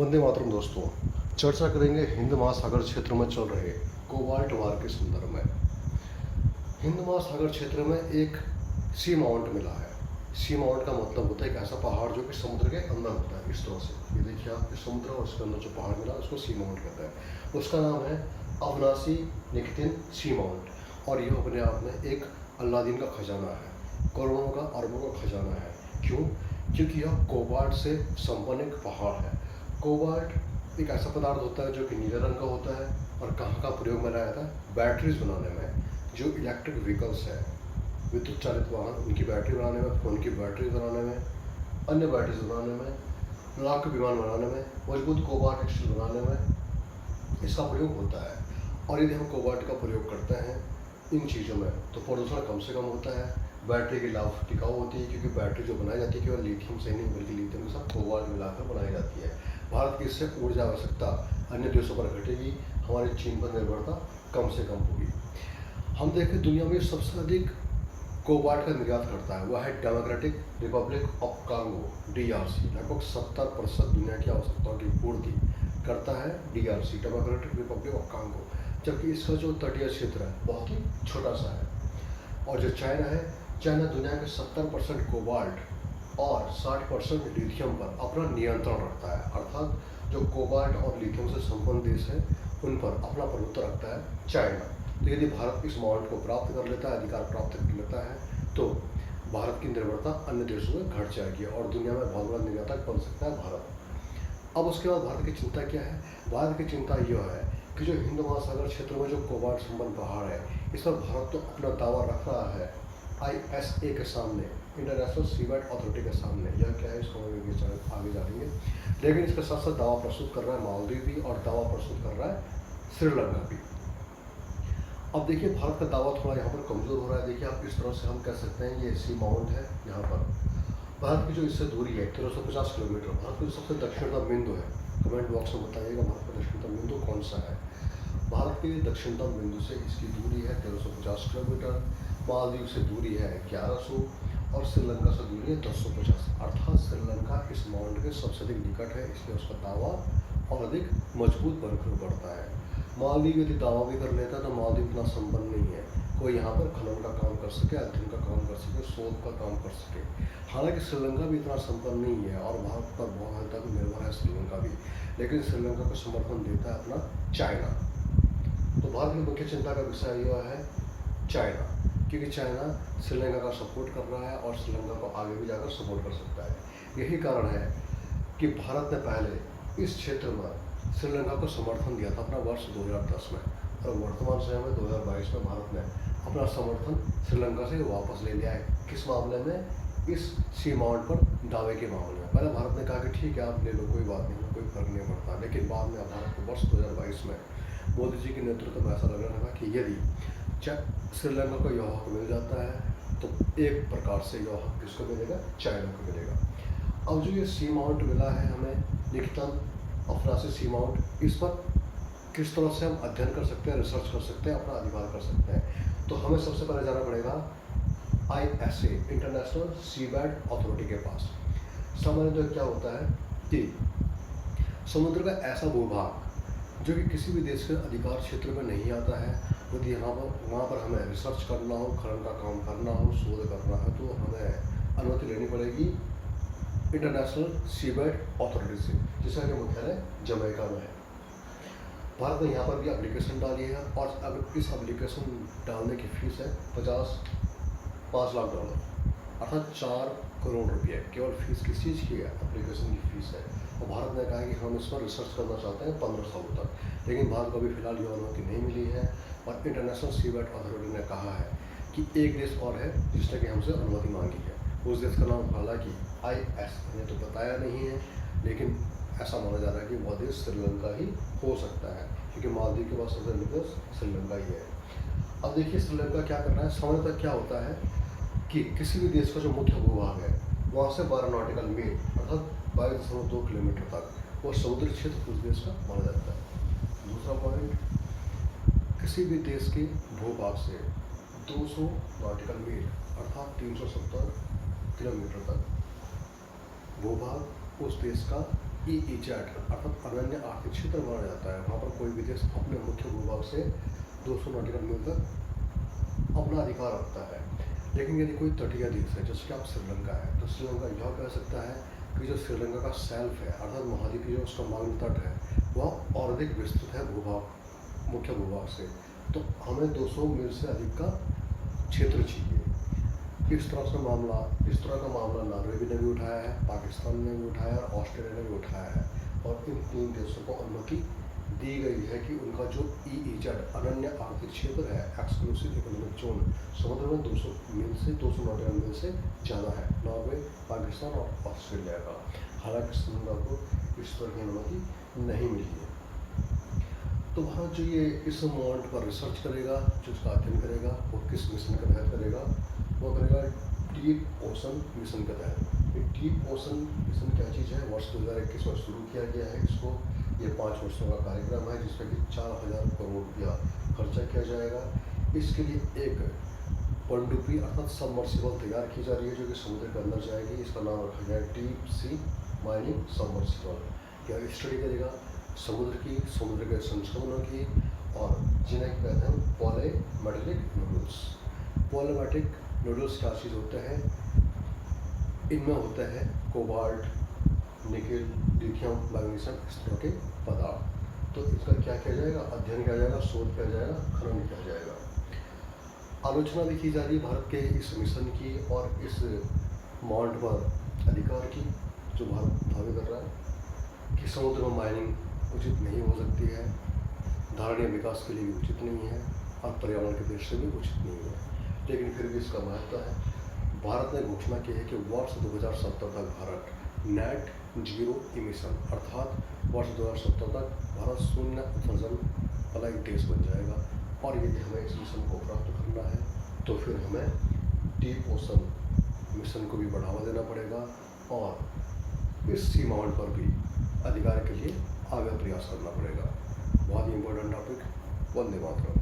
वंदे मातरम दोस्तों। चर्चा करेंगे हिंद महासागर क्षेत्र में चल रहे कोबाल्ट वार के संदर्भ में। हिंद महासागर क्षेत्र में एक सी माउंट मिला है। सी माउंट का मतलब होता है एक ऐसा पहाड़ जो कि समुद्र के अंदर होता है। इस तरह से ये देखिए आप, समुद्र और उसके अंदर जो पहाड़ मिला उसको सी माउंट कहते हैं। उसका नाम है अवनासी निकतिन सी माउंट और यह अपने आप में एक अल्लादीन का खजाना है, करोड़ों का अरबों का खजाना है। क्यों? क्योंकि यह कोबाल्ट से संपन्न एक पहाड़ है। कोबाल्ट एक ऐसा पदार्थ होता है जो कि नीले रंग का होता है और कहाँ का प्रयोग में लाया जाता है? बैटरीज बनाने में। जो इलेक्ट्रिक व्हीकल्स है, विद्युत चालित वाहन, उनकी बैटरी बनाने में, फ़ोन की बैटरी बनाने में, अन्य बैटरीज बनाने में, लड़ाकू विमान बनाने में, मजबूत कोबाल्ट स्टील बनाने में इसका प्रयोग होता है। और यदि हम कोबाल्ट का प्रयोग करते हैं इन चीज़ों में तो प्रदूषण कम से कम होता है। बैटरी की लाभ टिकाऊ होती है क्योंकि बैटरी जो बनाई जाती है केवल लिथियम से नहीं बल्कि लिथियम के साथ कोबाल्ट मिलाकर बनाई जाती है। भारत की इससे ऊर्जा आवश्यकता अन्य देशों पर घटेगी, हमारी चीन पर निर्भरता कम से कम होगी। हम देखें दुनिया में सबसे अधिक कोबाल्ट का निर्यात करता है वह है democratic Republic of Congo DRC। लगभग 70% दुनिया की आवश्यकताओं की पूर्ति करता है DRC, democratic Republic of Congo. जबकि इसका जो तटीय क्षेत्र है बहुत ही छोटा सा है। और जो चाइना है, चाइना दुनिया के 70% कोबाल्ट और 60% लिथियम पर अपना नियंत्रण रखता है। अर्थात जो कोबाल्ट और लिथियम से संपन्न देश है उन पर अपना प्रभुत्व रखता है चाइना। तो यदि भारत इस माउंट को प्राप्त कर लेता है, अधिकार प्राप्त कर लेता है, तो भारत की निर्भरता अन्य देशों में घट जाएगी और दुनिया में बहुत बड़ा निर्यातक बन सकता है भारत। अब उसके बाद भारत की चिंता क्या है? भारत की चिंता यह है कि जो हिंद महासागर क्षेत्र में जो कोबाल्ट संपन्न पहाड़ है इस पर भारत तो अपना दावा रख रहा है ISA के सामने, इंटरनेशनल सीबेड अथॉरिटी के सामने। यह क्या है इसको आगे जानेंगे। लेकिन इसके साथ साथ दावा प्रस्तुत कर रहा है मालदीव भी और दावा प्रस्तुत कर रहा है श्रीलंका भी। अब देखिए भारत का दावा थोड़ा यहाँ पर कमज़ोर हो रहा है। देखिए आप इस तरह से हम कह सकते हैं ये सी माउंट है। यहाँ पर भारत की जो इससे दूरी है 1350 किलोमीटर। भारत का जो सबसे दक्षिणतम बिंदु है, कमेंट बॉक्स में बताइएगा भारत का दक्षिणतम बिंदु कौन सा है। भारत के दक्षिणतम बिंदु से इसकी दूरी है 1350 किलोमीटर। मालदीव से दूरी है 1100 और श्रीलंका से दूरी है 1050। अर्थात श्रीलंका इस माउंट के सबसे अधिक निकट है, इसलिए उसका दावा और अधिक मजबूत बनकर बढ़ता है। मालदीव यदि दावा भी कर लेता है तो मालदीव इतना संपन्न नहीं है कोई यहाँ पर खनन का काम कर सके, अध्ययन का काम कर सके, शोध का काम कर सके। हालांकि श्रीलंका भी इतना संपन्न नहीं है और भारत पर बहुत हद तक निर्भर है श्रीलंका भी, लेकिन श्रीलंका को समर्थन देता है अपना चाइना। तो भारत की मुख्य चिंता का विषय यह है चाइना, क्योंकि चाइना श्रीलंका का सपोर्ट कर रहा है और श्रीलंका को आगे भी जाकर सपोर्ट कर सकता है। यही कारण है कि भारत ने पहले इस क्षेत्र में श्रीलंका को समर्थन दिया था अपना वर्ष 2010 में और वर्तमान समय में 2022 में भारत ने अपना समर्थन श्रीलंका से वापस ले लिया है। किस मामले में? इस सी माउंट पर दावे के मामले में। पहले भारत ने कहा कि ठीक है आप ले लो, कोई बात नहीं, कोई फर्क नहीं पड़ता। लेकिन बाद में भारत को वर्ष 2022 में मोदी जी के नेतृत्व में ऐसा लग रहा था कि यदि श्रीलंका को यह हक मिल जाता है तो एक प्रकार से यह हक किसको मिलेगा? चाइना को मिलेगा। अब जो ये सी माउंट मिला है हमें, निकटन अफनासी सी माउंट, इस पर किस तरह से हम अध्ययन कर सकते हैं, रिसर्च कर सकते हैं, अपना अधिकार कर सकते हैं। तो हमें सबसे पहले जाना पड़ेगा ISA, इंटरनेशनल सीबेड अथॉरिटी के पास। सामान्य तो क्या होता है कि समुद्र का ऐसा भूभाग जो कि किसी भी देश के अधिकार क्षेत्र में नहीं आता है, यदि वहाँ पर हमें रिसर्च करना हो, खनन का काम करना हो, शोध करना है तो हमें अनुमति लेनी पड़ेगी इंटरनेशनल सीबेड अथॉरिटी से, जिसका कि मुख्यालय जमैका में है। भारत ने यहाँ पर भी एप्लीकेशन डाली है और अब इस एप्लीकेशन डालने की फीस है $5 लाख, अर्थात 4 करोड़ रुपये। केवल फीस किस चीज़ की है? एप्लीकेशन की फीस है। और भारत ने कहा है कि हम इस पर रिसर्च करना चाहते हैं 15 सालों तक, लेकिन भारत को अभी फिलहाल यह अनुमति नहीं मिली है। और इंटरनेशनल सीबेड अथॉरिटी ने कहा है कि एक देश और है जिसने कि हमसे अनुमति मांगी है। उस देश का नाम हालांकि IS ने तो बताया नहीं है, लेकिन ऐसा माना जा रहा है कि वह देश श्रीलंका ही हो सकता है, क्योंकि मालदीव के पास सबसे निकट श्रीलंका ही है। अब देखिए श्रीलंका क्या कर रहा है। सामान्यतः क्या होता है कि किसी भी देश का जो मुख्य भूभाग है वहाँ से 12 नॉटिकल मील अर्थात 22.2 किलोमीटर तक वो समुद्री क्षेत्र उस देश का माना जाता है। दूसरा पॉइंट, किसी भी देश के भूभाग से 200 नॉटिकल मील अर्थात 370 किलोमीटर तक भूभाग उस देश का EEZ अर्थात अनन्य आर्थिक क्षेत्र माना जाता है। वहाँ पर कोई भी देश अपने मुख्य भूभाग से 200 नॉटिकल मील तक अपना अधिकार रखता है। लेकिन यदि कोई तटीय देश है, जैसे कि आप श्रीलंका है, तो श्रीलंका यह कह सकता है कि जो श्रीलंका का सेल्फ है अर्थात महाद्वीपीय जो उसका मालवी तट है वह और अधिक विस्तृत है भूभाग मुख्य भूभाग से, तो हमें 200 मील से अधिक का क्षेत्र चाहिए। इस तरह का मामला नॉर्वे ने भी उठाया है, पाकिस्तान ने भी उठाया है और ऑस्ट्रेलिया ने भी उठाया है। और इन 3 देशों को अनुमति दी गई है कि उनका जो EEZ अनन्य आर्थिक क्षेत्र है, एक्सक्लूसिव इकोनॉमिक जोन, समुद्र में 200 मील से 200 नॉटिकल मील से ज़्यादा है, नॉर्वे, पाकिस्तान और ऑस्ट्रेलिया का। हालांकि श्रीलंका को इस तरह की अनुमति नहीं मिली है। तो वहाँ जो ये इस अमाउंट पर रिसर्च करेगा, जो उसका अध्ययन करेगा, वो किस मिशन के तहत करेगा, वो करेगा डीप ओशन मिशन के तहत। ये डीप ओशन मिशन क्या चीज़ है, वर्ष 2021 में शुरू किया गया है इसको। ये 5 वर्षों का कार्यक्रम है जिसमें कि 4000 करोड़ रुपया खर्चा किया जाएगा। इसके लिए एक पनडुब्बी अर्थात सबमर्सिबल तैयार की जा रही है जो कि समुद्र के अंदर जाएगी। इसका नाम रखा गया है डीप सी माइनिंग सबमर्सिबल। यह स्टडी करेगा समुद्र के संसाधनों की, और जिन्हें कहते हैं पॉलीमेटेलिक नोडल्स। पॉलीमेटिक नोडल्स क्या चीज़ होते हैं, इनमें होते हैं कोबाल्ट, निकेल, लिथियम, मैग्नीशियम, इस तरह के पदार्थ। तो इसका क्या किया जाएगा, अध्ययन किया जाएगा, शोध किया जाएगा, खनन किया जाएगा। आलोचना भी की जा रही है भारत के इस मिशन की और इस माउंट पर अधिकार की, जो भारत दावे कर रहा है कि समुद्र में माइनिंग उचित नहीं हो सकती है, धारणीय विकास के लिए भी उचित नहीं है और पर्यावरण की दृष्टि से भी उचित नहीं है। लेकिन फिर भी इसका महत्व है। भारत ने घोषणा की है कि वर्ष 2070 तक भारत नेट जीरो इमिशन अर्थात वर्ष 2070 तक भारत शून्य उत्सर्जन वाला एक देश बन जाएगा। और यदि हमें इस मिशन को प्राप्त करना है तो फिर हमें डीप ओशन मिशन को भी बढ़ावा देना पड़ेगा और इस सी माउंट पर भी अधिकार के लिए आगे प्रयास करना पड़ेगा। बहुत ही इम्पोर्टेंट टॉपिक। वंदे मातरम।